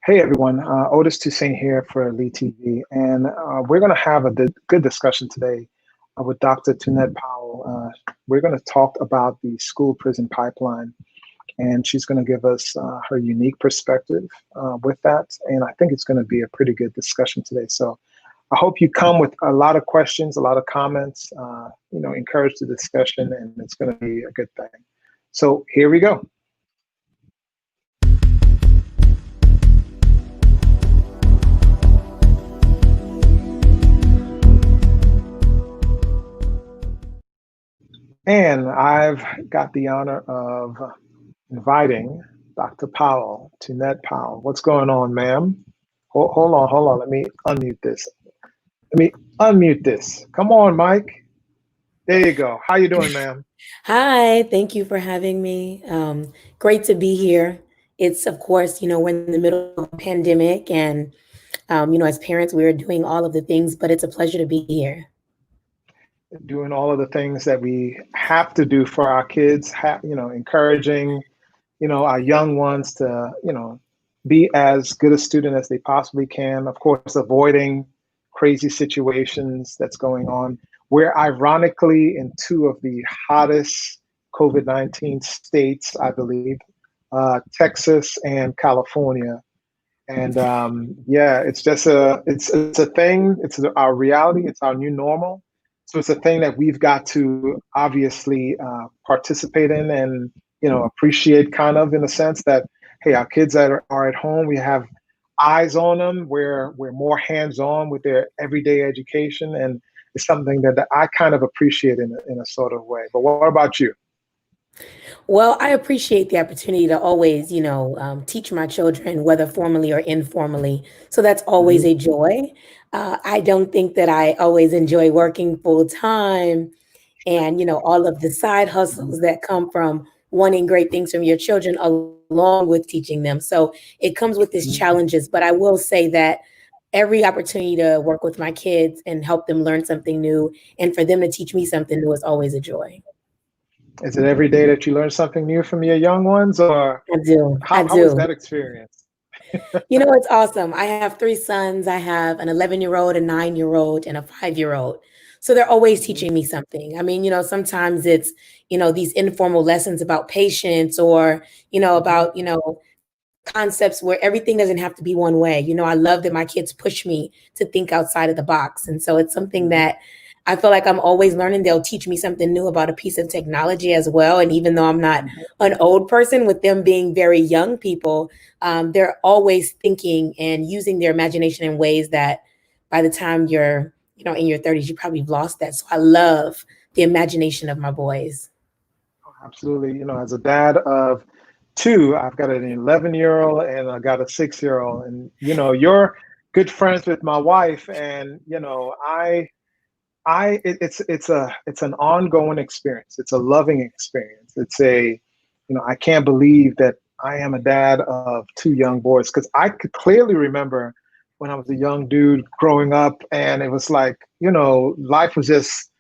Hey everyone, Otis Toussaint here for Elite TV, and we're going to have a good discussion today with Dr. Tunette Powell. We're going to talk about the school-prison pipeline, and she's going to give us her unique perspective with that, and I think it's going to be a pretty good discussion today. So I hope you come with a lot of questions, a lot of comments, encourage the discussion, and it's going to be a good thing. So here we go. And I've got the honor of inviting Dr. Powell, Tunette Powell. What's going on, ma'am? Hold on. Let me unmute this. Come on, Mike. There you go. How you doing, ma'am? Hi, thank you for having me. Great to be here. It's, of course, we're in the middle of a pandemic and, as parents, we're doing all of the things, but it's a pleasure to be here. Doing all of the things that we have to do for our kids, encouraging, our young ones to, be as good a student as they possibly can. Of course, avoiding crazy situations that's going on. We're ironically in two of the hottest COVID-19 states, I believe, Texas and California. And it's just it's a thing. It's our reality. It's our new normal. So it's a thing that we've got to obviously participate in and, appreciate, kind of, in a sense that, hey, our kids that are at home, we have eyes on them. We're more hands-on with their everyday education. And it's something that I kind of appreciate in a sort of way. But what about you? Well, I appreciate the opportunity to always, teach my children, whether formally or informally. So that's always a joy. I don't think that I always enjoy working full time and, all of the side hustles that come from wanting great things from your children along with teaching them. So it comes with its challenges. But I will say that every opportunity to work with my kids and help them learn something new and for them to teach me something new is always a joy. Is it every day that you learn something new from your young ones, or I do. How was that experience? It's awesome. I have 3 sons. I have an 11-year-old, a 9-year-old, and a 5-year-old. So they're always teaching me something. I mean, sometimes it's, these informal lessons about patience or, about, concepts where everything doesn't have to be one way. I love that my kids push me to think outside of the box. And so it's something that I feel like I'm always learning. They'll teach me something new about a piece of technology as well. And even though I'm not an old person, with them being very young people, they're always thinking and using their imagination in ways that by the time you're, in your 30s, you probably have lost that. So I love the imagination of my boys. Absolutely. As a dad of 2, I've got an 11-year-old and I got a 6-year-old. And, you're good friends with my wife. And, it's an ongoing experience. It's a loving experience. It's I can't believe that I am a dad of 2 young boys, because I could clearly remember when I was a young dude growing up, and it was like, life was just,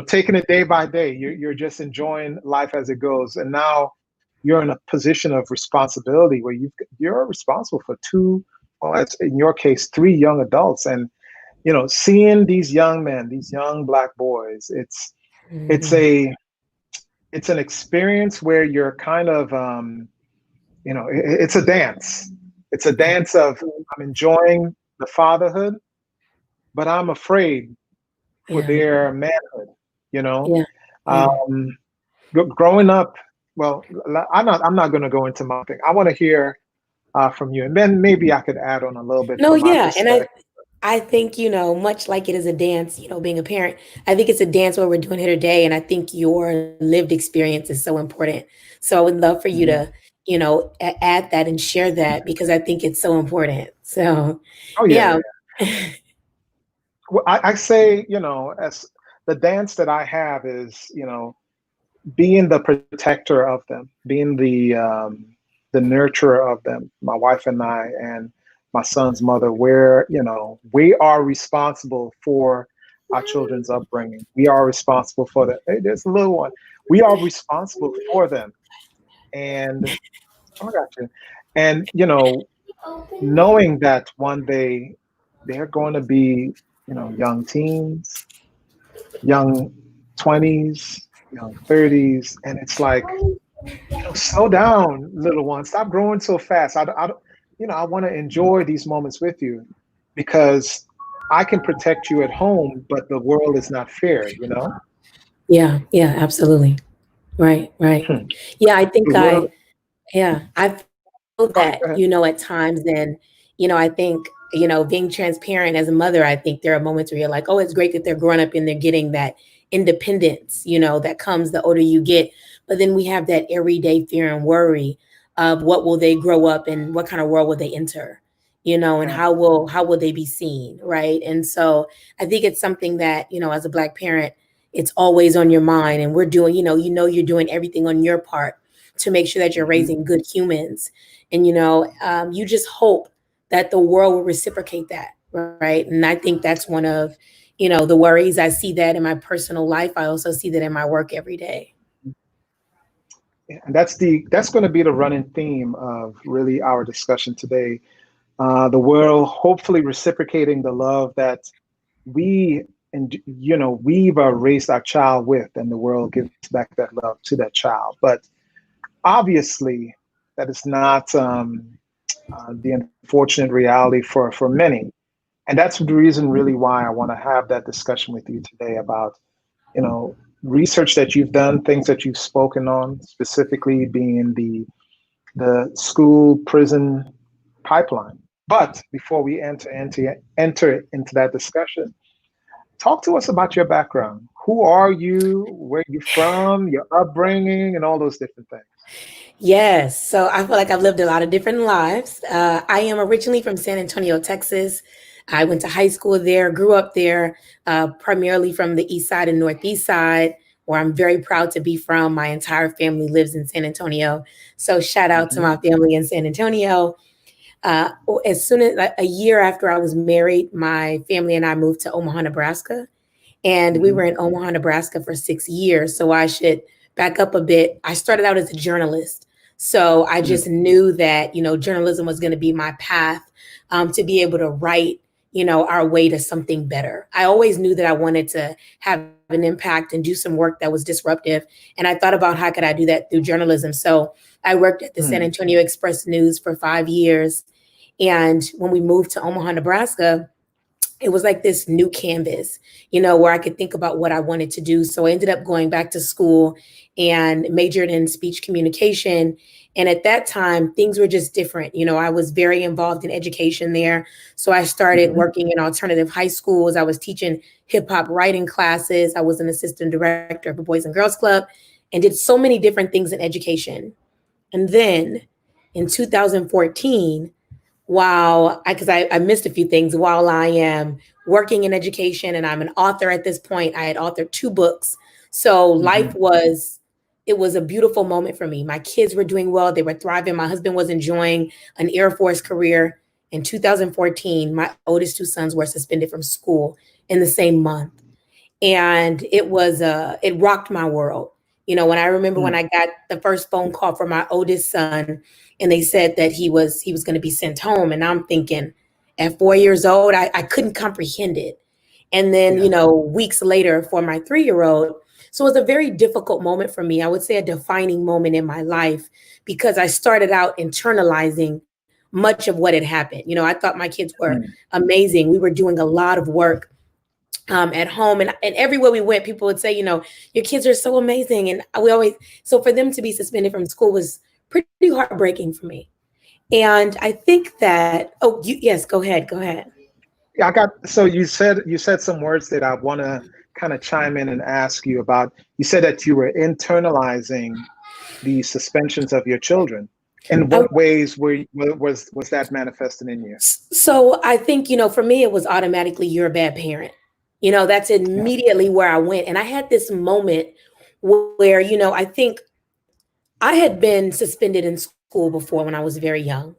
taking it day by day. You're just enjoying life as it goes. And now you're in a position of responsibility where you're responsible for 2, well, in your case, 3 young adults. And seeing these young men, these young Black boys, it's an experience where you're kind of, it's a dance. It's a dance of, I'm enjoying the fatherhood, but I'm afraid for their manhood, growing up. Well, I'm not going to go into my thing. I want to hear from you, and then maybe I could add on a little bit. No, yeah, and I think, much like it is a dance, being a parent, I think it's a dance what we're doing here today. And I think your lived experience is so important. So I would love for you to, add that and share that, because I think it's so important. So, yeah. Well, I say, as the dance that I have is, being the protector of them, being the nurturer of them, my wife and I, and my son's mother, where, we are responsible for our children's upbringing. We are responsible for that. Hey, there's a little one. We are responsible for them. And, oh, I got you. And, knowing that one day they're going to be, young teens, young 20s, young 30s, and it's like, slow down, little one, stop growing so fast. I want to enjoy these moments with you because I can protect you at home, but the world is not fair. Yeah, yeah, absolutely. Right, right. Hmm. Yeah, I think The world. I feel Go ahead, that, go ahead. at times, and, I think, being transparent as a mother, I think there are moments where you're like, oh, it's great that they're growing up and they're getting that independence, that comes the older you get. But then we have that everyday fear and worry of what will they grow up and what kind of world will they enter, and Yeah. how will they be seen, right? And so I think it's something that, as a Black parent, it's always on your mind, and we're doing, you're doing everything on your part to make sure that you're Mhm. raising good humans. And, you just hope that the world will reciprocate that. Right. And I think that's one of, the worries. I see that in my personal life. I also see that in my work every day. Yeah, and that's going to be the running theme of really our discussion today. The world hopefully reciprocating the love that we and we've raised our child with, and the world gives back that love to that child. But obviously, that is not the unfortunate reality for many, and that's the reason really why I want to have that discussion with you today about research that you've done, things that you've spoken on, specifically being the school prison pipeline. But before we enter into that discussion, talk to us about your background. Who are you? Where you from? Your upbringing, and all those different things. Yes. So I feel like I've lived a lot of different lives. I am originally from San Antonio, Texas. I went to high school there, grew up there, primarily from the east side and northeast side, where I'm very proud to be from. My entire family lives in San Antonio. So shout out to Hmm. my family in San Antonio. Uh, as soon as like, a year after I was married, my family and I moved to Omaha, Nebraska. And we were Hmm. in Omaha, Nebraska for 6 years. So I should back up a bit. I started out as a journalist. So I just knew that, journalism was going to be my path, to be able to write, our way to something better. I always knew that I wanted to have an impact and do some work that was disruptive. And I thought about how could I do that through journalism. So I worked at the San Hmm. Antonio Express News for 5 years. And when we moved to Omaha, Nebraska, it was like this new canvas, where I could think about what I wanted to do. So I ended up going back to school and majored in speech communication. And at that time, things were just different. I was very involved in education there. So I started Hmm. working in alternative high schools. I was teaching hip hop writing classes. I was an assistant director of a Boys and Girls Club and did so many different things in education. And then in 2014, because I missed a few things while I am working in education and I'm an author at this point. I had authored 2 books. So Hmm. it was a beautiful moment for me. My kids were doing well. They were thriving. My husband was enjoying an Air Force career. In 2014, my oldest 2 sons were suspended from school in the same month. And it rocked my world. When I remember when I got the first phone call from my oldest son and they said that he was going to be sent home, and I'm thinking at 4 years old, I couldn't comprehend it. And then, Yeah. weeks later for my 3-year-old. So it was a very difficult moment for me. I would say a defining moment in my life because I started out internalizing much of what had happened. I thought my kids were Mm. amazing. We were doing a lot of work at home, and everywhere we went, people would say, your kids are so amazing. And so for them to be suspended from school was pretty heartbreaking for me. And I think that, yes, go ahead. Go ahead. Yeah, I got. So you said some words that I want to kind of chime in and ask you about. You said that you were internalizing the suspensions of your children. In I, what ways was that manifested in you? so I think, for me, it was automatically you're a bad parent. That's Yeah. immediately where I went. And I had this moment where, I think I had been suspended in school before when I was very young.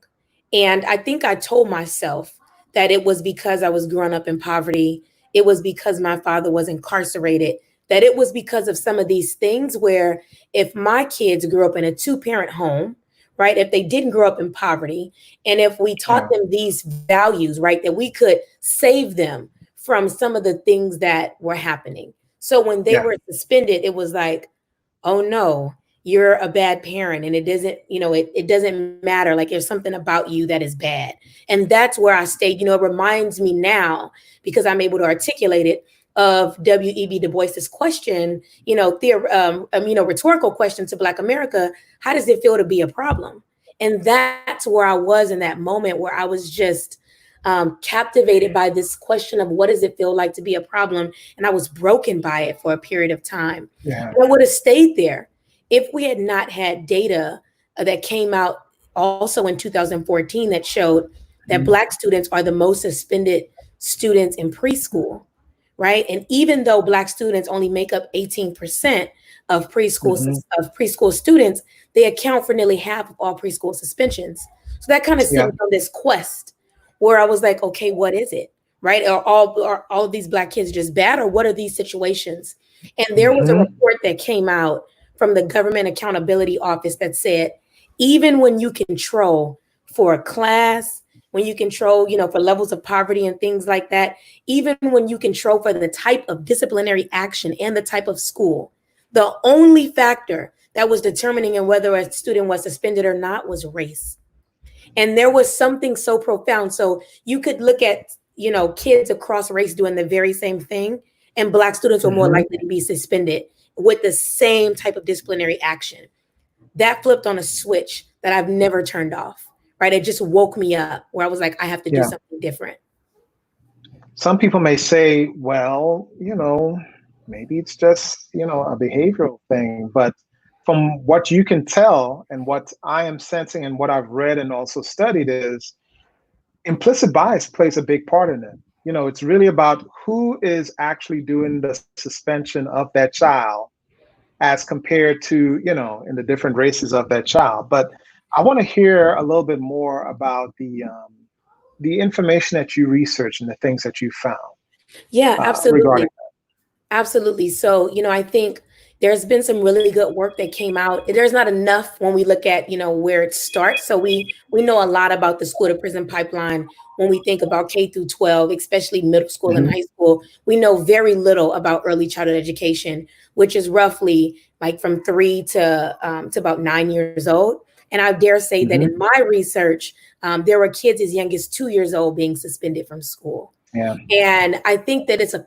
And I think I told myself that it was because I was growing up in poverty. It was because my father was incarcerated, that it was because of some of these things where if my kids grew up in a 2-parent home, right? If they didn't grow up in poverty, and if we taught them these values, right, that we could save them from some of the things that were happening. So when they were suspended, it was like, oh no, you're a bad parent, and it doesn't, it doesn't matter. Like there's something about you that is bad. And that's where I stayed. It reminds me now, because I'm able to articulate it, of W.E.B. Du Bois's question, rhetorical question to Black America: how does it feel to be a problem? And that's where I was in that moment, where I was just captivated by this question of what does it feel like to be a problem? And I was broken by it for a period of time. Yeah. And I would have stayed there if we had not had data that came out also in 2014 that showed that Black students are the most suspended students in preschool, right? And even though Black students only make up 18% of preschool students, they account for nearly half of all preschool suspensions. So that kind of sent me on this quest where I was like, okay, what is it, right? Are all of these Black kids just bad, or what are these situations? And there was a report that came out from the Government Accountability Office that said, even when you control for a class, when you control, for levels of poverty and things like that, even when you control for the type of disciplinary action and the type of school, the only factor that was determining in whether a student was suspended or not was race. And there was something so profound. So you could look at, kids across race doing the very same thing, and Black students were more likely to be suspended with the same type of disciplinary action. That flipped on a switch that I've never turned off, right? It just woke me up where I was like, I have to do something different. Some people may say, well, maybe it's just, a behavioral thing. But from what you can tell and what I am sensing and what I've read and also studied is implicit bias plays a big part in it. It's really about who is actually doing the suspension of that child as compared to, in the different races of that child. But I want to hear a little bit more about the information that you researched and the things that you found. Yeah, absolutely. Regarding that. Absolutely. So, I think there's been some really good work that came out. There's not enough when we look at, where it starts. So we know a lot about the school to prison pipeline when we think about K through 12, especially middle school and high school. We know very little about early childhood education, which is roughly like from 3 to about 9 years old. And I dare say that in my research, there were kids as young as 2 years old being suspended from school. Yeah. And I think that it's a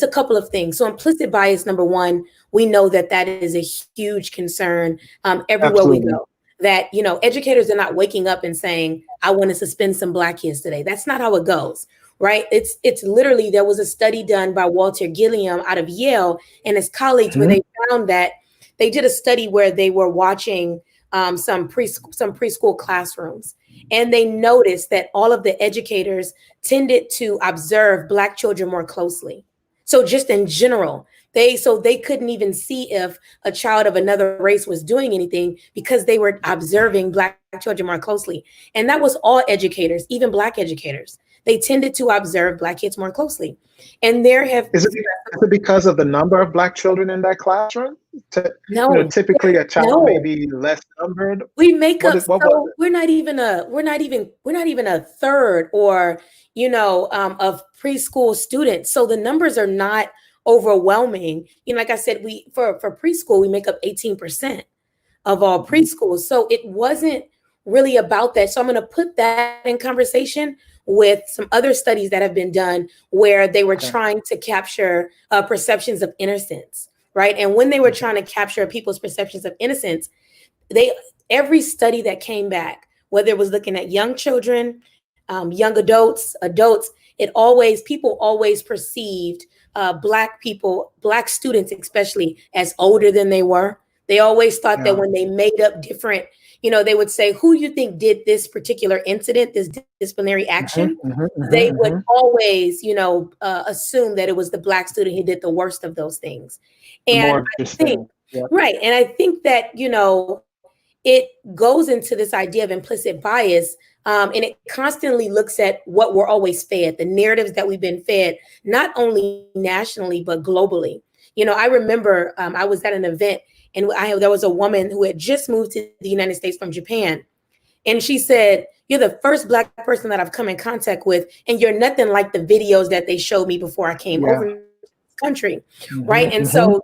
couple of things. So implicit bias, number one, we know that is a huge concern everywhere we go. That, educators are not waking up and saying, I want to suspend some Black kids today. That's not how it goes, right? It's literally, there was a study done by Walter Gilliam out of Yale and his colleagues where they found that they did a study where they were watching some preschool classrooms. And they noticed that all of the educators tended to observe Black children more closely. So just in general, they couldn't even see if a child of another race was doing anything because they were observing Black children more closely. And that was all educators, even Black educators. They tended to observe Black kids more closely. And Is it because of the number of Black children in that classroom? No. Typically a child may be less numbered. We make up, so we're not even a third or, of preschool students. So the numbers are not overwhelming. Like I said, for preschool, we make up 18% of all preschools. So it wasn't really about that. So I'm going to put that in conversation with some other studies that have been done where they were trying to capture perceptions of innocence, right? And when they were trying to capture people's perceptions of innocence, every study that came back, whether it was looking at young children, young adults, people always perceived Black students especially, as older than they were. They always thought that when they made up different, they would say, who you think did this particular incident, this disciplinary action? They would always, assume that it was the Black student who did the worst of those things. And I think, right. And I think that, it goes into this idea of implicit bias. And it constantly looks at what we're always fed, the narratives that we've been fed, not only nationally, but globally. I remember I was at an event And there was a woman who had just moved to the United States from Japan. And she said, "You're the first Black person that I've come in contact with, and you're nothing like the videos that they showed me before I came over to this country." Right. And so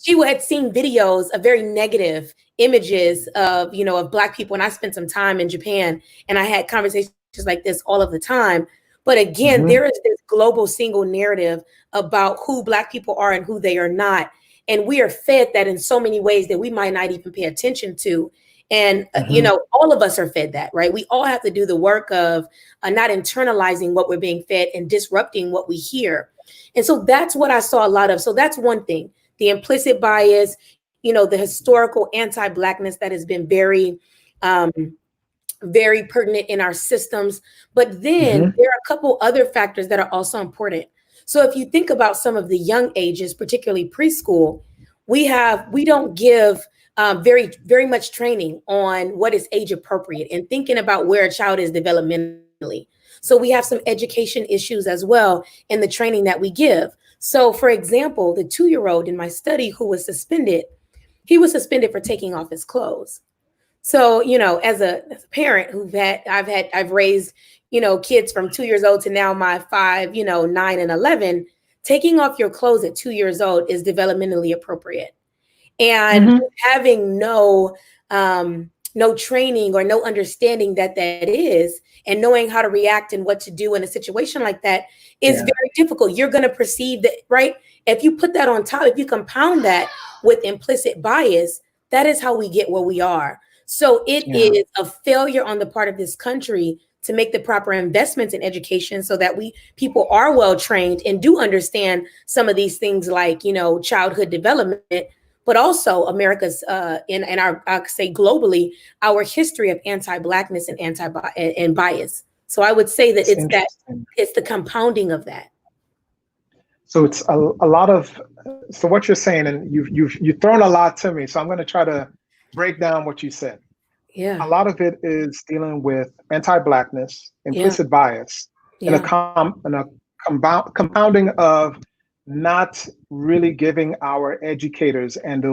she had seen videos of very negative images of, of Black people. And I spent some time in Japan, and I had conversations like this all of the time. But again, there is this global single narrative about who Black people are and who they are not. And we are fed that in so many ways that we might not even pay attention to. And, all of us are fed that, right? We all have to do the work of not internalizing what we're being fed and disrupting what we hear. And so that's what I saw a lot of. So that's one thing, the implicit bias, the historical anti-Blackness that has been very, very pertinent in our systems. But then there are a couple other factors that are also important. So if you think about some of the young ages, particularly preschool, we don't give very, very much training on what is age appropriate and thinking about where a child is developmentally. So we have some education issues as well in the training that we give. So for example, the 2-year-old in my study who was suspended, he was suspended for taking off his clothes. So, as a parent I've raised, kids from 2 years old to now my 5, 9 and 11, taking off your clothes at 2 years old is developmentally appropriate. And having no training or no understanding that is, and knowing how to react and what to do in a situation like that is very difficult. You're going to perceive that, right? If you put that on top, if you compound that with implicit bias, that is how we get where we are. So it is a failure on the part of this country to make the proper investments in education so that people are well trained and do understand some of these things like, childhood development, but also America's in our, I could say globally, our history of anti-Blackness and bias. So I would say that it's the compounding of that. So it's a lot of, so what you're saying, and you've thrown a lot to me, so I'm going to try to break down what you said. Yeah. A lot of it is dealing with anti-Blackness, implicit bias, and a compounding of not really giving our educators and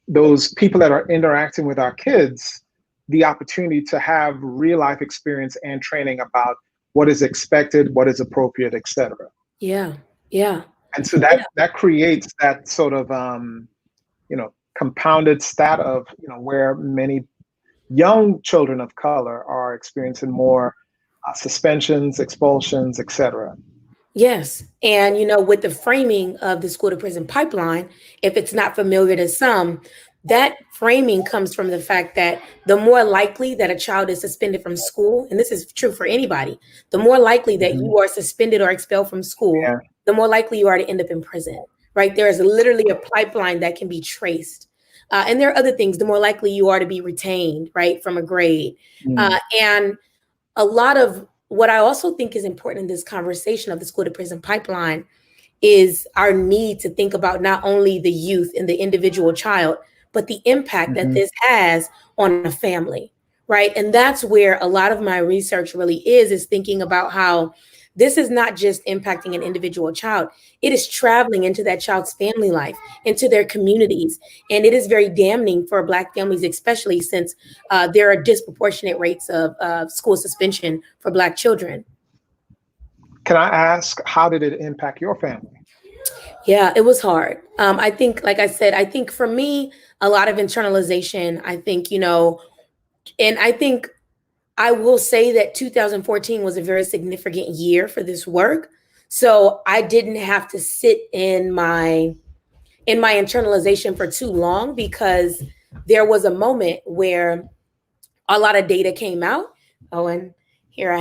those people that are interacting with our kids the opportunity to have real life experience and training about what is expected, what is appropriate, etc. Yeah. Yeah. And so that creates that sort of compounded stat of where many young children of color are experiencing more suspensions, expulsions, etc. Yes. And, with the framing of the school to prison pipeline, if it's not familiar to some, that framing comes from the fact that the more likely that a child is suspended from school, and this is true for anybody, the more likely that you are suspended or expelled from school, the more likely you are to end up in prison, right? There is literally a pipeline that can be traced. And there are other things, the more likely you are to be retained, right, from a grade. And a lot of what I also think is important in this conversation of the school to prison pipeline is our need to think about not only the youth and the individual child, but the impact that this has on a family, right? And that's where a lot of my research really is thinking about how this is not just impacting an individual child. It is traveling into that child's family life, into their communities. And it is very damning for Black families, especially since there are disproportionate rates of school suspension for Black children. Can I ask, how did it impact your family? Yeah, it was hard. I think, like I said, I think for me, a lot of internalization, I think, and I think I will say that 2014 was a very significant year for this work. So I didn't have to sit in my internalization for too long, because there was a moment where a lot of data came out. Oh, and here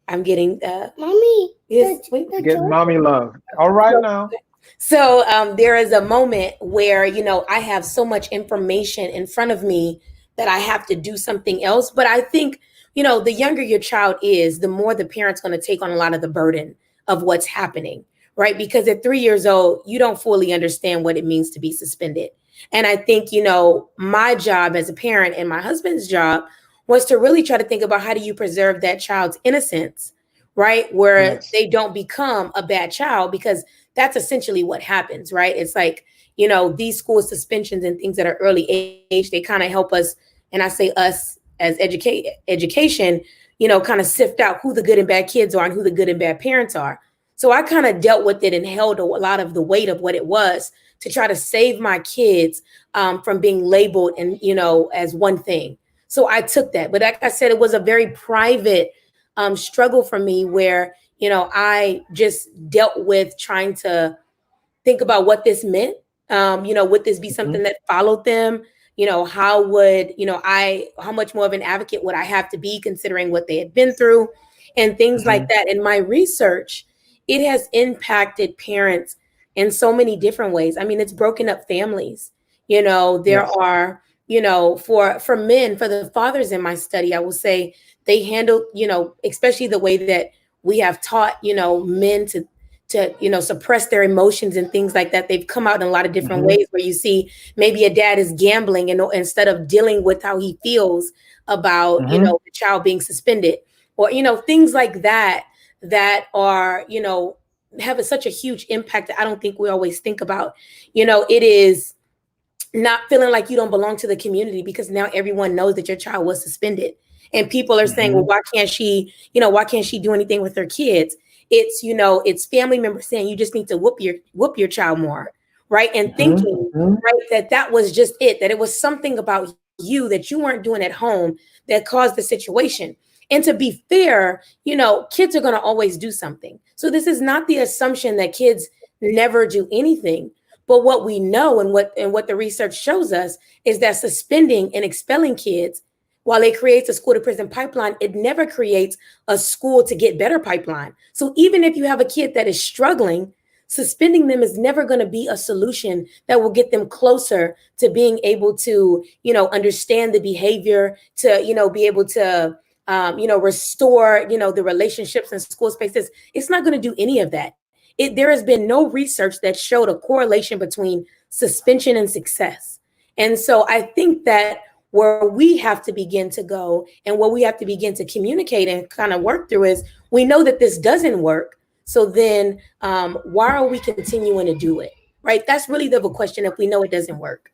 I'm getting Mommy. Yes, getting mommy love. All right now. So there is a moment where, I have so much information in front of me that I have to do something else. But I think, the younger your child is, the more the parent's going to take on a lot of the burden of what's happening, right? Because at 3 years old, you don't fully understand what it means to be suspended. And I think, my job as a parent and my husband's job was to really try to think about, how do you preserve that child's innocence, right? Where they don't become a bad child, because that's essentially what happens, right? It's like, these school suspensions and things that are early age, they kind of help us, and I say us as education, kind of sift out who the good and bad kids are and who the good and bad parents are. So I kind of dealt with it and held a lot of the weight of what it was to try to save my kids from being labeled and, as one thing. So I took that. But like I said, it was a very private struggle for me where, I just dealt with trying to think about what this meant. Would this be something that followed them? How much more of an advocate would I have to be considering what they had been through and things like that. In my research, it has impacted parents in so many different ways. I mean, it's broken up families. There are, for men, for the fathers in my study, I will say they handle, especially the way that we have taught, men to suppress their emotions and things like that. They've come out in a lot of different ways where you see maybe a dad is gambling and instead of dealing with how he feels about, the child being suspended or, things like that are, have such a huge impact that I don't think we always think about. It is not feeling like you don't belong to the community because now everyone knows that your child was suspended. And people are saying, well, why can't she do anything with her kids? It's family members saying you just need to whoop your child more, right? And thinking, right, that was just it, that it was something about you that you weren't doing at home that caused the situation. And to be fair, kids are going to always do something. So this is not the assumption that kids never do anything. But what we know and what the research shows us is that suspending and expelling kids, while it creates a school to prison pipeline, it never creates a school to get better pipeline. So even if you have a kid that is struggling, suspending them is never going to be a solution that will get them closer to being able to, understand the behavior, to, be able to, restore, the relationships in school spaces. It's not going to do any of that. There has been no research that showed a correlation between suspension and success. And so I think that where we have to begin to go and what we have to begin to communicate and kind of work through is we know that this doesn't work. So then why are we continuing to do it? Right? That's really the question if we know it doesn't work.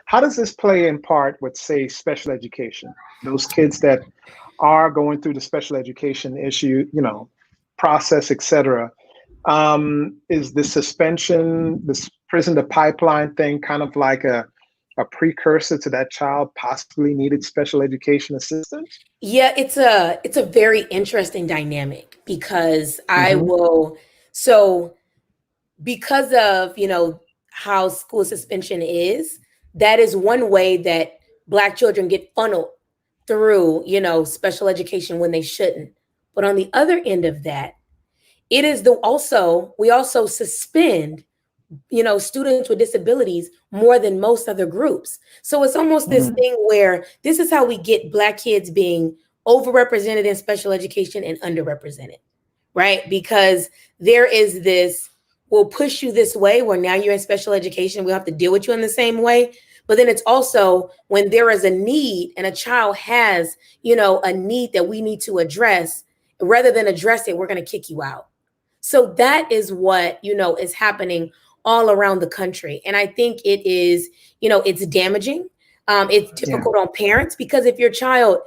How does this play in part with, say, special education? Those kids that are going through the special education issue, process, et cetera. Is the suspension, this prison to pipeline thing kind of like a precursor to that child possibly needed special education assistance? Yeah, it's a very interesting dynamic because because of, how school suspension is, that is one way that Black children get funneled through, special education when they shouldn't. But on the other end of that, it is we also suspend, students with disabilities more than most other groups. So it's almost this thing where this is how we get Black kids being overrepresented in special education and underrepresented, right? Because there is this, we'll push you this way where now you're in special education, we'll have to deal with you in the same way. But then it's also when there is a need and a child has, a need that we need to address, rather than address it, we're going to kick you out. So that is what, is happening all around the country. And I think it is, it's damaging. It's difficult on parents because if your child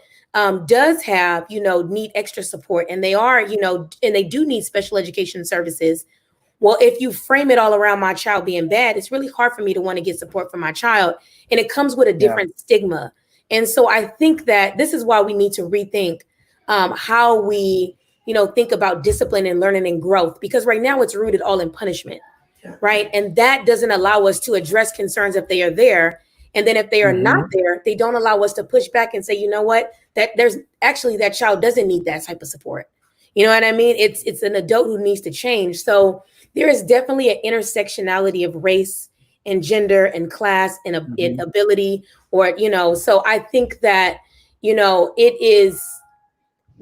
does have, need extra support and they are, and they do need special education services. Well, if you frame it all around my child being bad, it's really hard for me to want to get support for my child. And it comes with a different stigma. And so I think that this is why we need to rethink how we, think about discipline and learning and growth, because right now it's rooted all in punishment, right? And that doesn't allow us to address concerns if they are there. And then if they are not there, they don't allow us to push back and say, you know what, that there's actually that child doesn't need that type of support. You know what I mean? It's an adult who needs to change. So there is definitely an intersectionality of race and gender and class and ability, or, so I think that,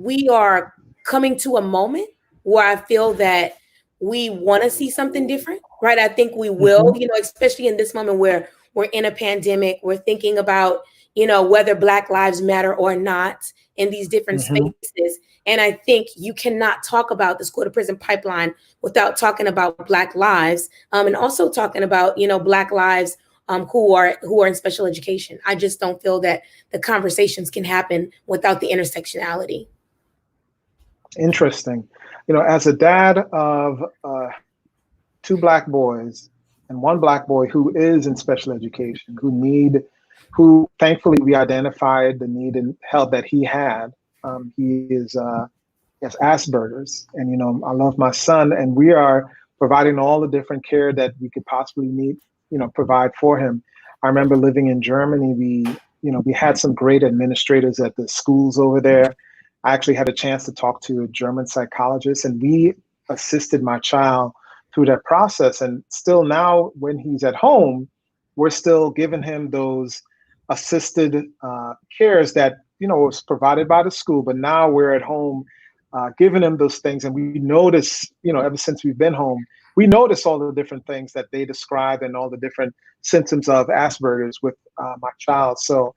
we are coming to a moment where I feel that we want to see something different, right? I think we will, especially in this moment where we're in a pandemic, we're thinking about, whether Black Lives Matter or not in these different spaces. And I think you cannot talk about the school to prison pipeline without talking about Black lives, and also talking about, Black lives who are in special education. I just don't feel that the conversations can happen without the intersectionality. Interesting. As a dad of 2 Black boys and 1 Black boy who is in special education, who thankfully we identified the need and help that he had. He has Asperger's, and I love my son, and we are providing all the different care that we could possibly need, provide for him. I remember living in Germany. We had some great administrators at the schools over there. I actually had a chance to talk to a German psychologist, and we assisted my child through that process. And still now, when he's at home, we're still giving him those assisted cares that was provided by the school. But now we're at home giving him those things, and we notice, ever since we've been home, we notice all the different things that they describe and all the different symptoms of Asperger's with my child. So,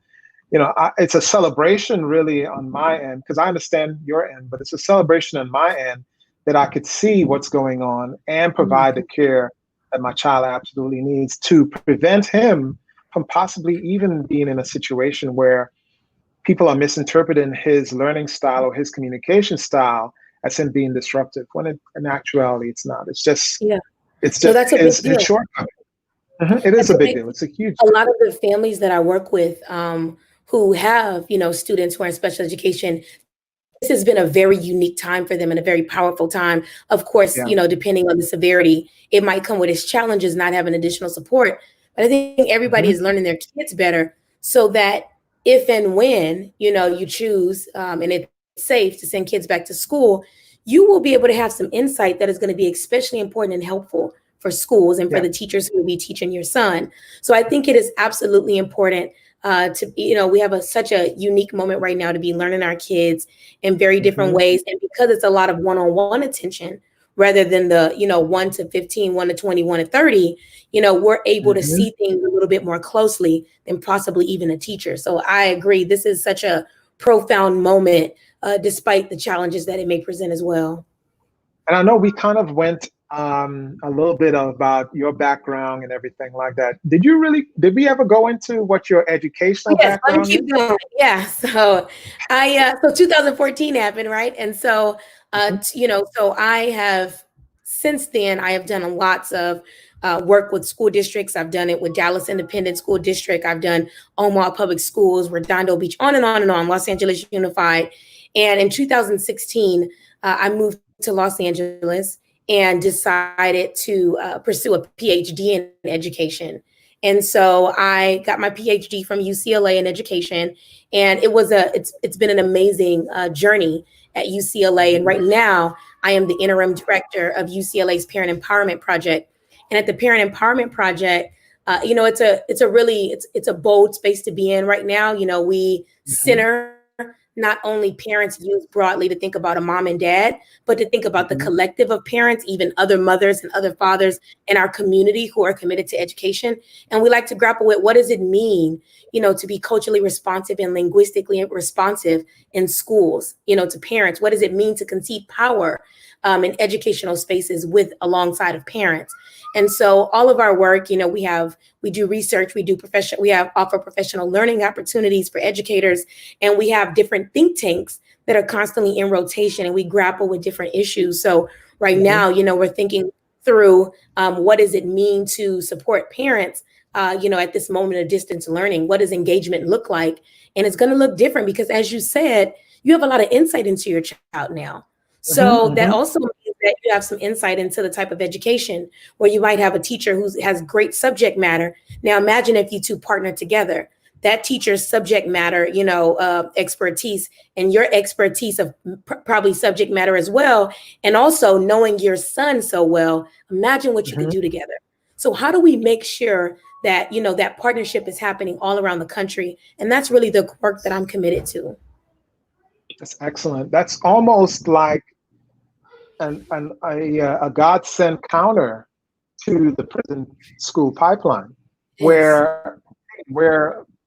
it's a celebration really on my end, because I understand your end, but it's a celebration on my end that I could see what's going on and provide the care that my child absolutely needs to prevent him from possibly even being in a situation where people are misinterpreting his learning style or his communication style as him being disruptive, when in actuality it's not. It's just, So that's a big deal. His shortcoming. It is a big deal. It's a huge deal. A lot of the families that I work with who have, students who are in special education, this has been a very unique time for them and a very powerful time. Of course, depending on the severity, it might come with its challenges, not having additional support. But I think everybody is learning their kids better, so that if and when, you choose and it's safe to send kids back to school, you will be able to have some insight that is going to be especially important and helpful for schools and for the teachers who will be teaching your son. So I think it is absolutely important to, we have such a unique moment right now to be learning our kids in very different ways. And because it's a lot of one-on-one attention rather than the, 1 to 15, 1 to 20, 1 to 30, we're able to see things a little bit more closely than possibly even a teacher. So I agree. This is such a profound moment, despite the challenges that it may present as well. And I know we kind of went a little bit about your background and everything like that. Did we ever go into what your educational background is? Yeah. So so 2014 happened, right? And so, so I have, since then, I have done lots of work with school districts. I've done it with Dallas Independent School District. I've done Omaha Public Schools, Redondo Beach, on and on and on, Los Angeles Unified. And in 2016, I moved to Los Angeles and decided to pursue a PhD in education. And so I got my PhD from UCLA in education, and it's been an amazing journey at UCLA. And right now I am the interim director of UCLA's Parent Empowerment Project. And at the Parent Empowerment Project, it's a bold space to be in right now. We center not only parents used broadly to think about a mom and dad, but to think about the collective of parents, even other mothers and other fathers in our community who are committed to education. And we like to grapple with, what does it mean, to be culturally responsive and linguistically responsive in schools, to parents? What does it mean to concede power in educational spaces alongside of parents? And so all of our work, we do research, we offer professional learning opportunities for educators, and we have different think tanks that are constantly in rotation, and we grapple with different issues. So right now, we're thinking through what does it mean to support parents, at this moment of distance learning? What does engagement look like? And it's going to look different because, as you said, you have a lot of insight into your child now. So that also means that you have some insight into the type of education where you might have a teacher who has great subject matter. Now, imagine if you two partner together, that teacher's subject matter, expertise, and your expertise of probably subject matter as well. And also knowing your son so well, imagine what you could do together. So how do we make sure that, that partnership is happening all around the country? And that's really the work that I'm committed to. That's excellent. That's almost like a God-sent counter to the prison school pipeline, where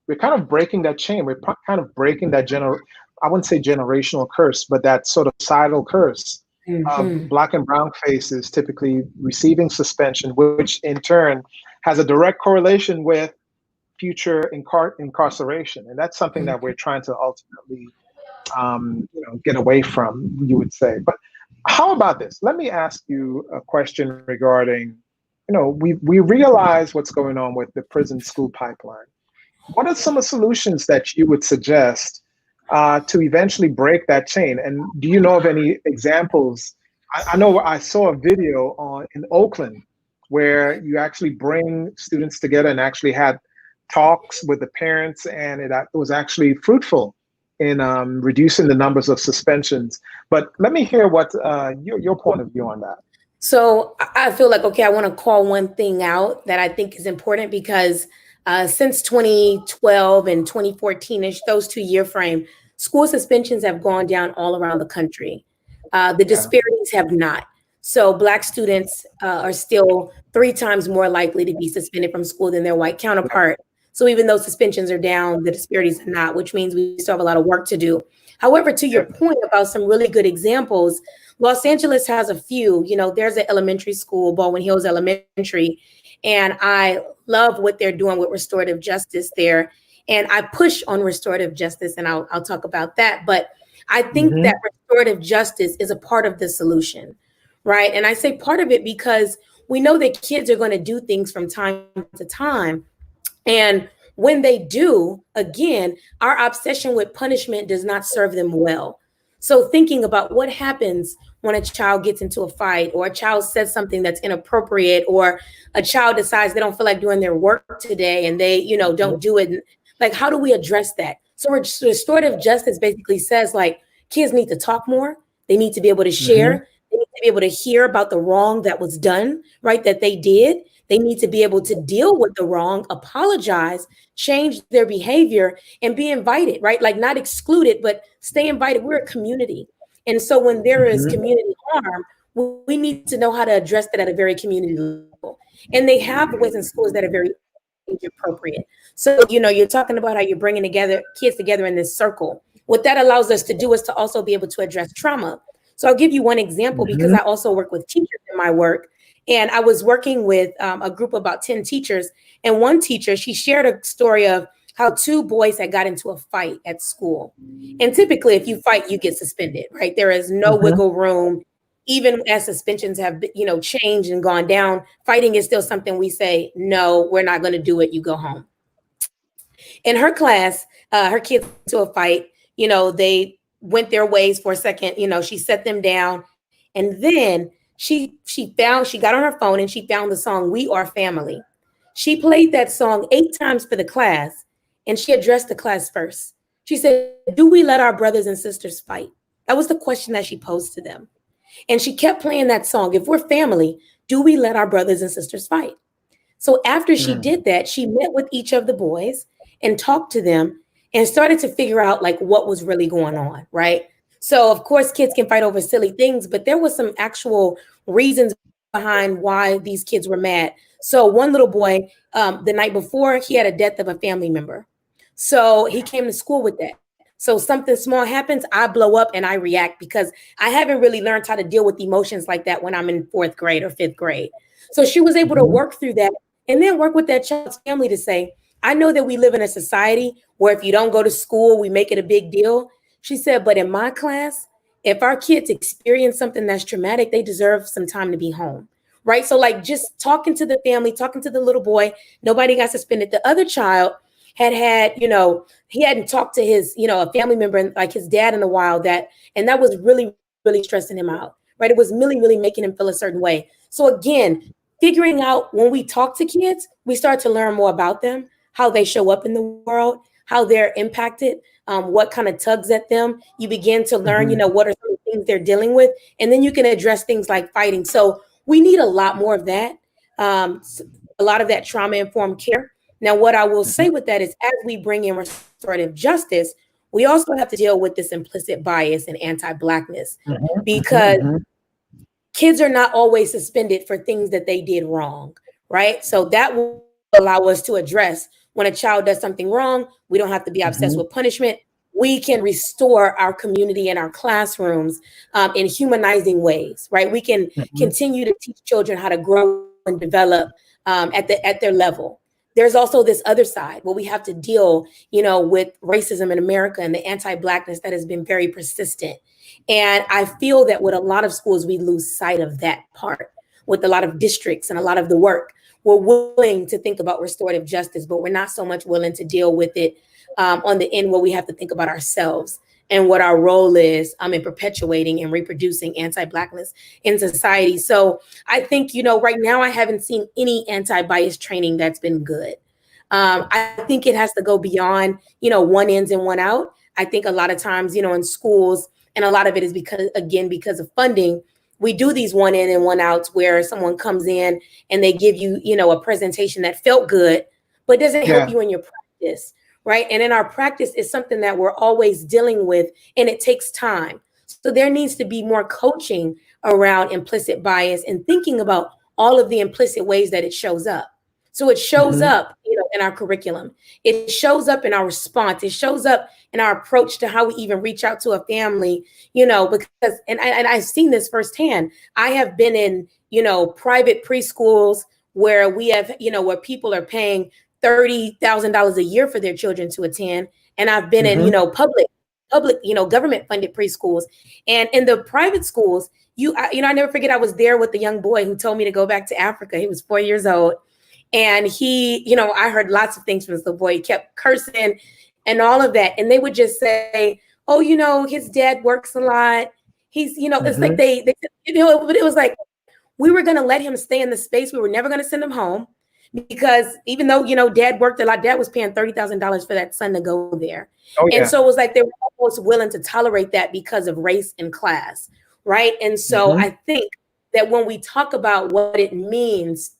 we're kind of breaking that chain. We're kind of breaking that I wouldn't say generational curse, but that sort of societal curse of Black and brown faces typically receiving suspension, which in turn has a direct correlation with future incarceration. And that's something that we're trying to ultimately get away from, you would say. But how about this? Let me ask you a question regarding, we realize what's going on with the prison school pipeline. What are some of the solutions that you would suggest to eventually break that chain? And do you know of any examples? I know I saw a video in Oakland where you actually bring students together and actually had talks with the parents, and it was actually fruitful in reducing the numbers of suspensions. But let me hear what your point of view on that. So I feel like, okay, I want to call one thing out that I think is important, because since 2012 and 2014-ish, those 2-year frame, school suspensions have gone down all around the country. The disparities have not. So Black students are still 3 times more likely to be suspended from school than their white counterpart. So even though suspensions are down, the disparities are not, which means we still have a lot of work to do. However, to your point about some really good examples, Los Angeles has a few. There's an elementary school, Baldwin Hills Elementary, and I love what they're doing with restorative justice there. And I push on restorative justice, and I'll talk about that. But I think that restorative justice is a part of the solution, right? And I say part of it because we know that kids are going to do things from time to time. And when they do, again, our obsession with punishment does not serve them well. So thinking about what happens when a child gets into a fight, or a child says something that's inappropriate, or a child decides they don't feel like doing their work today and they, don't do it. Like, how do we address that? So restorative justice basically says, like, kids need to talk more. They need to be able to share. They need to be able to hear about the wrong that was done, right, that they did. They need to be able to deal with the wrong, apologize, change their behavior, and be invited, right? Like, not excluded, but stay invited. We're a community. And so when there is community harm, we need to know how to address that at a very community level. And they have ways in schools that are very appropriate. So, you're talking about how you're bringing kids together in this circle. What that allows us to do is to also be able to address trauma. So I'll give you one example, because I also work with teachers in my work. And I was working with a group of about 10 teachers. And one teacher, she shared a story of how 2 boys had got into a fight at school. And typically, if you fight, you get suspended, right? There is no wiggle room. Even as suspensions have, changed and gone down, fighting is still something we say, no, we're not going to do it. You go home. In her class, her kids to a fight, they went their ways for a second. She set them down. And then she got on her phone and she found the song, We Are Family. She played that song 8 times for the class, and she addressed the class first. She said, do we let our brothers and sisters fight? That was the question that she posed to them. And she kept playing that song. If we're family, do we let our brothers and sisters fight? So after she did that, she met with each of the boys and talked to them and started to figure out, like, what was really going on, right? So of course, kids can fight over silly things, but there was some actual reasons behind why these kids were mad. So one little boy, the night before, he had a death of a family member. So he came to school with that. So something small happens, I blow up and I react, because I haven't really learned how to deal with emotions like that when I'm in 4th grade or 5th grade. So she was able to work through that and then work with that child's family to say, I know that we live in a society where if you don't go to school, we make it a big deal. She said, but in my class, if our kids experience something that's traumatic, they deserve some time to be home, right? So like, just talking to the family, talking to the little boy, nobody got suspended. The other child had, he hadn't talked to his, a family member, like his dad, in a while, and that was really, really stressing him out, right? It was really, really making him feel a certain way. So again, figuring out, when we talk to kids, we start to learn more about them, how they show up in the world, how they're impacted, what kind of tugs at them. You begin to learn, what are some things they're dealing with, and then you can address things like fighting. So we need a lot more of that, a lot of that trauma-informed care. Now, what I will say with that is, as we bring in restorative justice, we also have to deal with this implicit bias and anti-Blackness, because kids are not always suspended for things that they did wrong, right? So that will allow us to address when a child does something wrong, we don't have to be obsessed with punishment. We can restore our community and our classrooms in humanizing ways, right? We can continue to teach children how to grow and develop at their level. There's also this other side where we have to deal, with racism in America and the anti-Blackness that has been very persistent. And I feel that with a lot of schools, we lose sight of that part. With a lot of districts and a lot of the work, we're willing to think about restorative justice, but we're not so much willing to deal with it on the end where we have to think about ourselves and what our role is in perpetuating and reproducing anti-Blackness in society. So I think, right now I haven't seen any anti-bias training that's been good. I think it has to go beyond, one ins and one out. I think a lot of times, in schools, and a lot of it is because of funding, we do these one in and one outs where someone comes in and they give you, a presentation that felt good, but doesn't help you in your practice, right? And in our practice is something that we're always dealing with, and it takes time. So there needs to be more coaching around implicit bias and thinking about all of the implicit ways that it shows up. So it shows up, in our curriculum. It shows up in our response. It shows up in our approach to how we even reach out to a family, because, and I've seen this firsthand. I have been in, private preschools where we have, where people are paying $30,000 a year for their children to attend. And I've been in, public, government funded preschools. And in the private schools, I never forget, I was there with the young boy who told me to go back to Africa. He was 4 years old. And he, I heard lots of things from this little boy. He kept cursing and all of that. And they would just say, oh, his dad works a lot. He's, it's like they but it was like, we were going to let him stay in the space. We were never going to send him home because even though, dad worked a lot, dad was paying $30,000 for that son to go there. Oh, yeah. And so it was like they were almost willing to tolerate that because of race and class. Right. And so I think that when we talk about what it means,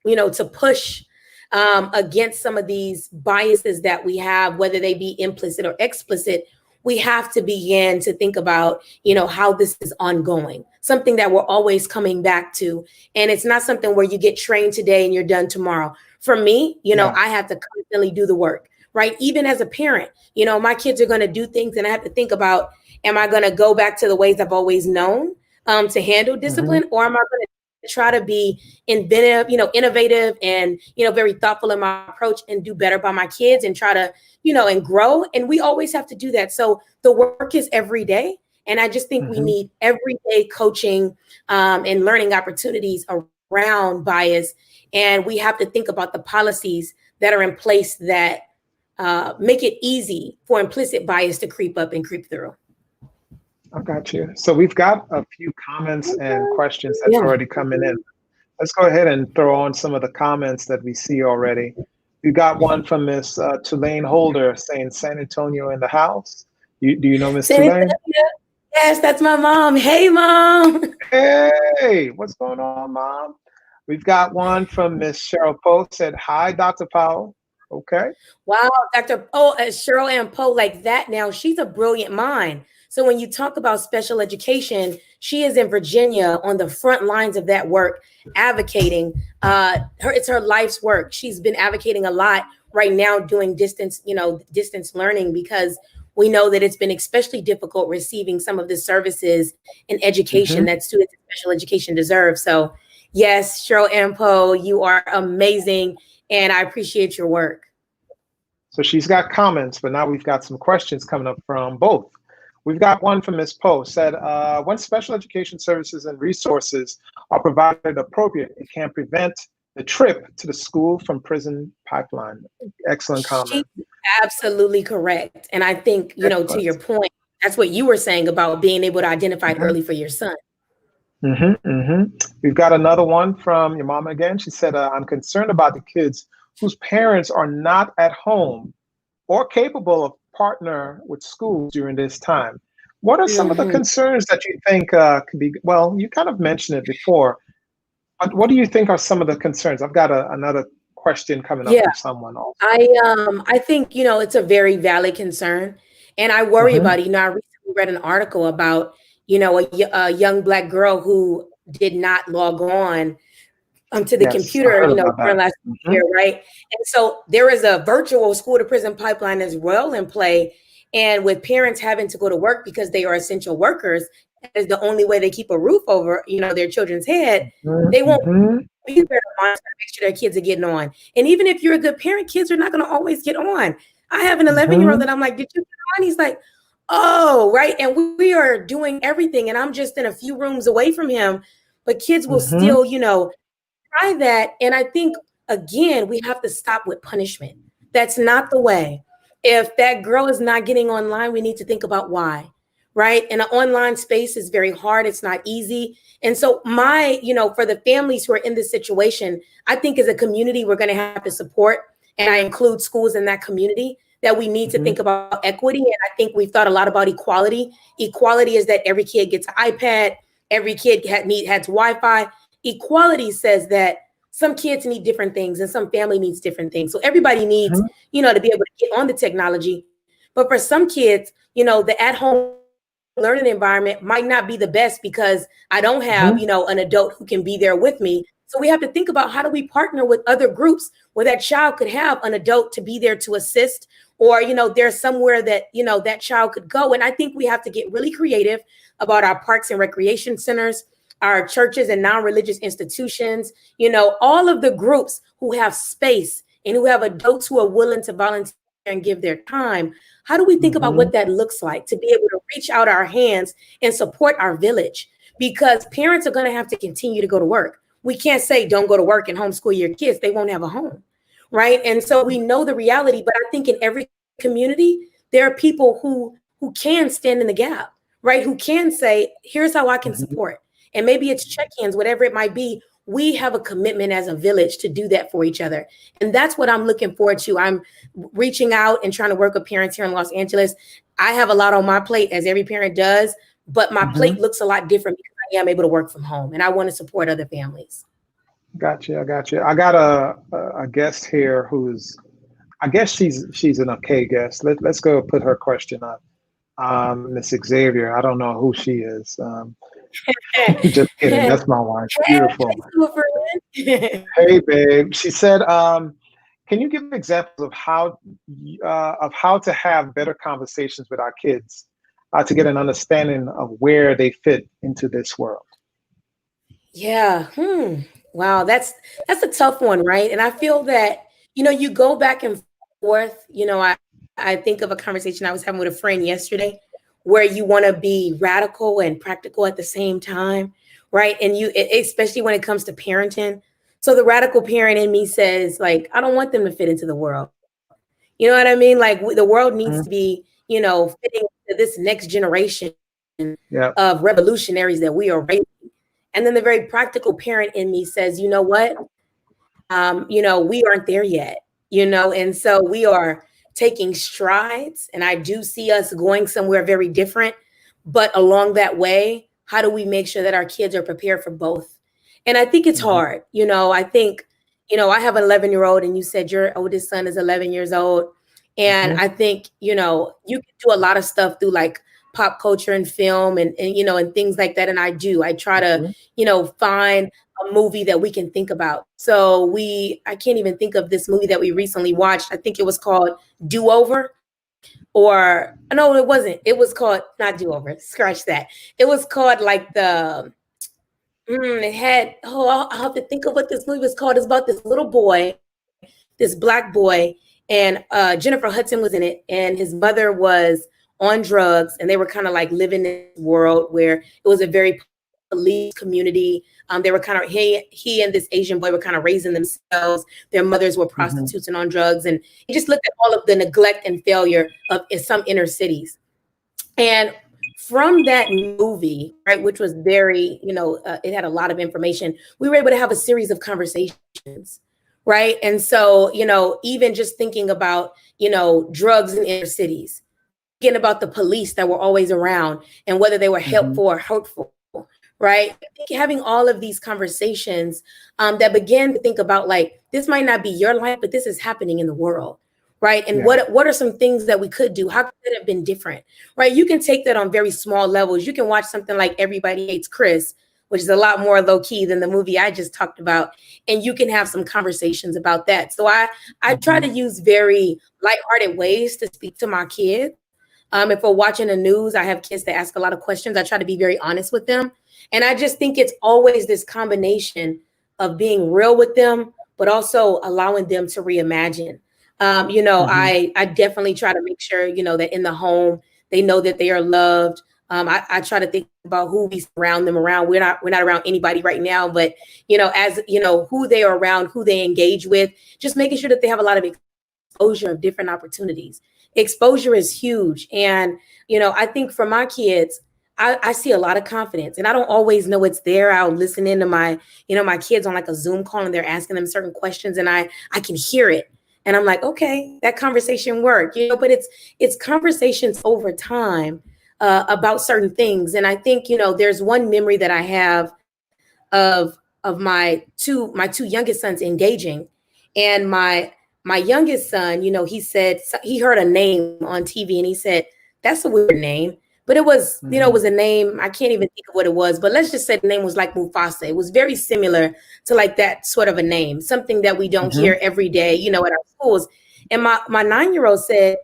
to push against some of these biases that we have, whether they be implicit or explicit, we have to begin to think about, how this is ongoing, something that we're always coming back to. And it's not something where you get trained today and you're done tomorrow. For me, I have to constantly do the work, right? Even as a parent, my kids are going to do things and I have to think about, am I going to go back to the ways I've always known to handle discipline, or am I going to try to be inventive, innovative and, very thoughtful in my approach and do better by my kids and try to, and grow. And we always have to do that. So the work is every day. And I just think we need everyday coaching and learning opportunities around bias. And we have to think about the policies that are in place that make it easy for implicit bias to creep up and creep through. I got you. So we've got a few comments and questions that's already coming in. Let's go ahead and throw on some of the comments that we see already. We got one from Miss Tulane Holder saying San Antonio in the house. Do you know Miss Tulane? Yes, that's my mom. Hey, Mom. Hey, what's going on, Mom? We've got one from Miss Cheryl Poe said, hi, Dr. Powell. Okay. Wow, Dr. Cheryl Ann Poe, like that now, she's a brilliant mind. So when you talk about special education, she is in Virginia on the front lines of that work, advocating. It's her life's work. She's been advocating a lot right now doing distance learning, because we know that it's been especially difficult receiving some of the services and education that students in special education deserve. So yes, Cheryl Ann Poe, you are amazing. And I appreciate your work. So she's got comments, but now we've got some questions coming up from both. We've got one from Ms. Poe said, when special education services and resources are provided appropriate, it can prevent the trip to the school from prison pipeline. Excellent comment. She's absolutely correct. And I think, to your point, that's what you were saying about being able to identify it early for your son. We've got another one from your mama again. She said, I'm concerned about the kids whose parents are not at home or capable of partner with schools during this time. What are some of the concerns that you think could be, well, you kind of mentioned it before, but what do you think are some of the concerns? I've got another question coming up from someone also. I think, it's a very valid concern. And I worry about it. I recently read an article about, a young Black girl who did not log on to the Yes, I computer, heard about during that. last year, right? And so there is a virtual school to prison pipeline as well in play. And with parents having to go to work because they are essential workers, as the only way they keep a roof over, their children's head, they won't be there to monitor, make sure their kids are getting on. And even if you're a good parent, kids are not going to always get on. I have an 11-year-old that I'm like, did you get on? He's like, oh, right. And we are doing everything. And I'm just in a few rooms away from him. But kids will still, try that. And I think, again, we have to stop with punishment. That's not the way. If that girl is not getting online, we need to think about why, right? And an online space is very hard. It's not easy. And so for the families who are in this situation, I think as a community, we're going to have to support, and I include schools in that community, that we need to think about equity. And I think we've thought a lot about equality. Equality is that every kid gets an iPad, every kid has Wi-Fi. Equality says that some kids need different things and some family needs different things. So everybody needs, to be able to get on the technology. But for some kids, the at-home learning environment might not be the best because I don't have, an adult who can be there with me. So we have to think about, how do we partner with other groups where that child could have an adult to be there to assist, or, there's somewhere that, that child could go. And I think we have to get really creative about our parks and recreation centers, our churches and non-religious institutions, all of the groups who have space and who have adults who are willing to volunteer and give their time. How do we think about what that looks like to be able to reach out our hands and support our village? Because parents are going to have to continue to go to work. We can't say don't go to work and homeschool your kids. They won't have a home, right? And so we know the reality, but I think in every community, there are people who can stand in the gap, right? Who can say, here's how I can support. And maybe it's check-ins, whatever it might be. We have a commitment as a village to do that for each other. And that's what I'm looking forward to. I'm reaching out and trying to work with parents here in Los Angeles. I have a lot on my plate, as every parent does, but my plate looks a lot different because I am able to work from home, and I want to support other families. Gotcha. I got a guest here who's, I guess she's an okay guest. Let's go put her question up. Miss Xavier, I don't know who she is. Just kidding. That's my wife. Beautiful. Hey, babe. She said, can you give examples of how to have better conversations with our kids to get an understanding of where they fit into this world? Yeah. Wow. That's a tough one, right? And I feel that, you go back and forth. I think of a conversation I was having with a friend yesterday, where you want to be radical and practical at the same time, right? And especially when it comes to parenting. So the radical parent in me says, like, I don't want them to fit into the world. You know what I mean? Like, the world needs to be, fitting to this next generation of revolutionaries that we are raising. And then the very practical parent in me says, you know what? We aren't there yet, and so we are taking strides, and I do see us going somewhere very different. But along that way, how do we make sure that our kids are prepared for both? And I think it's hard. I think, I have an 11-year-old, and you said your oldest son is 11 years old. And I think, you can do a lot of stuff through like pop culture and film and things like that. And I try to, find a movie that we can think about. So I can't even think of this movie that we recently watched. I think it was called Do Over, or no, it wasn't. It was called not Do Over. Scratch that. It was called like I'll have to think of what this movie was called. It's about this little boy, this Black boy, and Jennifer Hudson was in it, and his mother was on drugs, and they were kind of like living in this world where it was a very police community. They were kind of, he and this Asian boy were kind of raising themselves. Their mothers were prostitutes and on drugs. And he just looked at all of the neglect and failure of some inner cities. And from that movie, right, which was very, it had a lot of information, we were able to have a series of conversations, right? And so, even just thinking about, drugs in inner cities, thinking about the police that were always around and whether they were helpful or hurtful, right? I think having all of these conversations that begin to think about, like, this might not be your life, but this is happening in the world, right? And what are some things that we could do? How could it have been different, right? You can take that on very small levels. You can watch something like Everybody Hates Chris, which is a lot more low key than the movie I just talked about. And you can have some conversations about that. So I try to use very lighthearted ways to speak to my kids. If we're watching the news, I have kids that ask a lot of questions. I try to be very honest with them. And I just think it's always this combination of being real with them, but also allowing them to reimagine. I definitely try to make sure, that in the home, they know that they are loved. I try to think about who we surround them around. We're not around anybody right now, but, as, who they are around, who they engage with, just making sure that they have a lot of exposure of different opportunities. Exposure is huge. And, I think for my kids, I see a lot of confidence, and I don't always know it's there. I'll listen into my kids on like a Zoom call, and they're asking them certain questions, and I can hear it. And I'm like, okay, that conversation worked, but it's conversations over time about certain things. And I think, there's one memory that I have of my two youngest sons engaging. And my youngest son, he said, he heard a name on TV, and he said, that's a weird name. But it was, it was a name, I can't even think of what it was, but let's just say the name was like Mufasa. It was very similar to like that sort of a name, something that we don't hear every day, at our schools. And my 9-year-old said,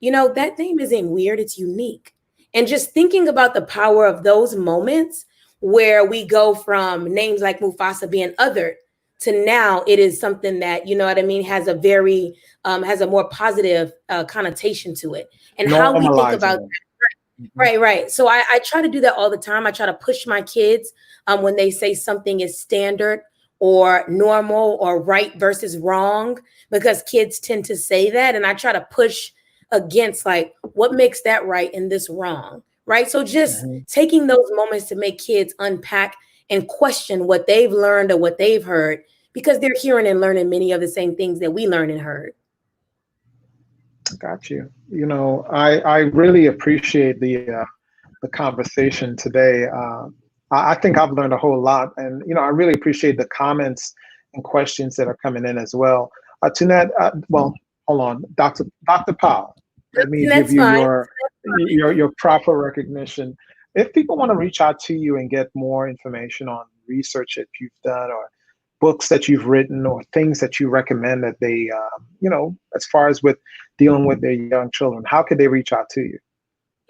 that name isn't weird, it's unique. And just thinking about the power of those moments where we go from names like Mufasa being othered to now it is something that, has a very, has a more positive connotation to it. And how we think about that. Right. So I try to do that all the time. I try to push my kids when they say something is standard or normal or right versus wrong, because kids tend to say that. And I try to push against like, what makes that right and this wrong? Right. So just taking those moments to make kids unpack and question what they've learned or what they've heard, because they're hearing and learning many of the same things that we learned and heard. Got you. I really appreciate the conversation today. I think I've learned a whole lot, and I really appreciate the comments and questions that are coming in as well. Tunette, well, hold on, Dr. Powell. Let me give you your proper recognition. If people want to reach out to you and get more information on research that you've done, or books that you've written, or things that you recommend that they, as far as with dealing with their young children, how could they reach out to you?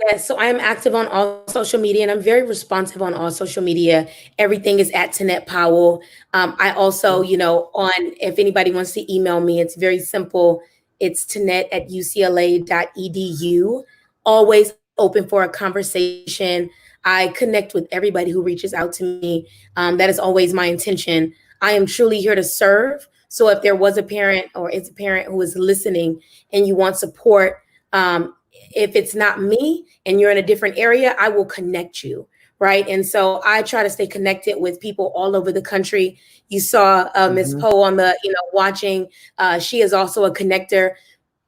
Yes, so I am active on all social media, and I'm very responsive on all social media. Everything is at Tunette Powell. I also, if anybody wants to email me, it's very simple. It's tunette@ucla.edu. Always open for a conversation. I connect with everybody who reaches out to me. That is always my intention. I am truly here to serve. So if there was a parent or it's a parent who is listening and you want support, if it's not me and you're in a different area, I will connect you, right? And so I try to stay connected with people all over the country. You saw Ms. Poe on the, watching. She is also a connector.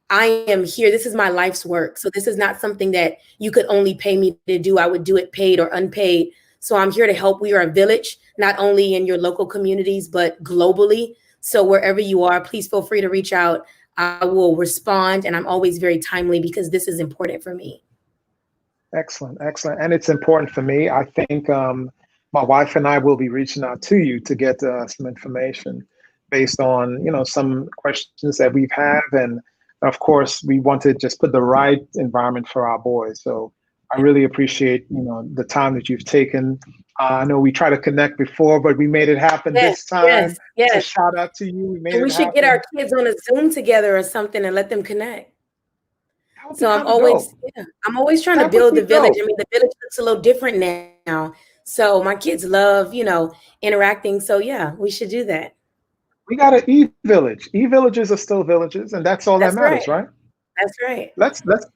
I am here. This is my life's work. So this is not something that you could only pay me to do. I would do it paid or unpaid. So I'm here to help. We are a village, not only in your local communities, but globally. So wherever you are, please feel free to reach out. I will respond, and I'm always very timely because this is important for me. Excellent. And it's important for me. I think my wife and I will be reaching out to you to get some information based on, some questions that we've had. And of course, we want to just put the right environment for our boys. So I really appreciate, the time that you've taken. I know we tried to connect before, but we made it happen this time. Yes. So shout out to you. We should get our kids on a Zoom together or something and let them connect. So I'm always trying to build the village. I mean, the village looks a little different now. So my kids love, interacting. So yeah, we should do that. We got an e-village. E-villages are still villages, and that's all that matters, right? That's right.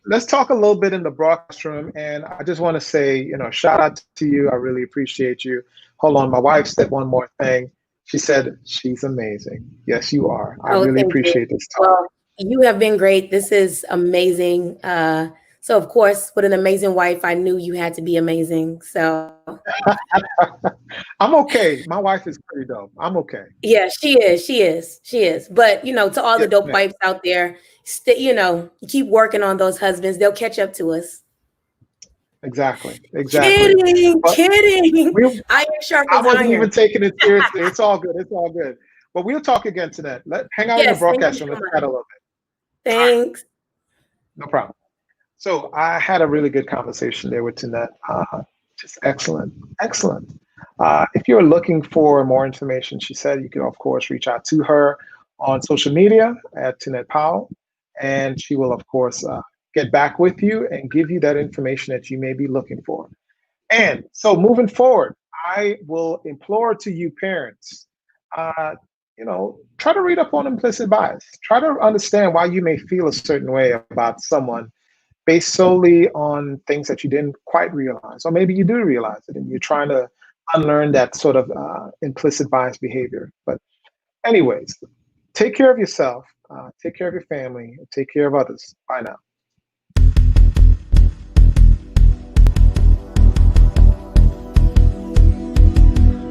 Let's talk a little bit in the broadcast room, and I just want to say, shout out to you. I really appreciate you. Hold on, my wife said one more thing. She said she's amazing. Yes, you are. I really appreciate this talk. Well, you have been great. This is amazing. So of course, with an amazing wife, I knew you had to be amazing. So I'm okay. My wife is pretty dope. I'm okay. Yeah, she is. But to all the dope wives out there, keep working on those husbands. They'll catch up to us. Exactly. But Kidding. we Iron I sharpens wasn't even iron. taking it seriously. It's all good. It's all good. But we'll talk again, Tunette. Hang out in the Yes, thank you broadcast room. so Let's much. chat a little bit. All right. Thanks. No problem. So I had a really good conversation there with Tunette. Just excellent. Excellent. If you're looking for more information, she said you can, of course, reach out to her on social media at Tunette Powell. And she will, of course, get back with you and give you that information that you may be looking for. And so moving forward, I will implore to you parents, try to read up on implicit bias. Try to understand why you may feel a certain way about someone based solely on things that you didn't quite realize, or maybe you do realize it and you're trying to unlearn that sort of implicit bias behavior. But anyways, take care of yourself, take care of your family, and take care of others. Bye now.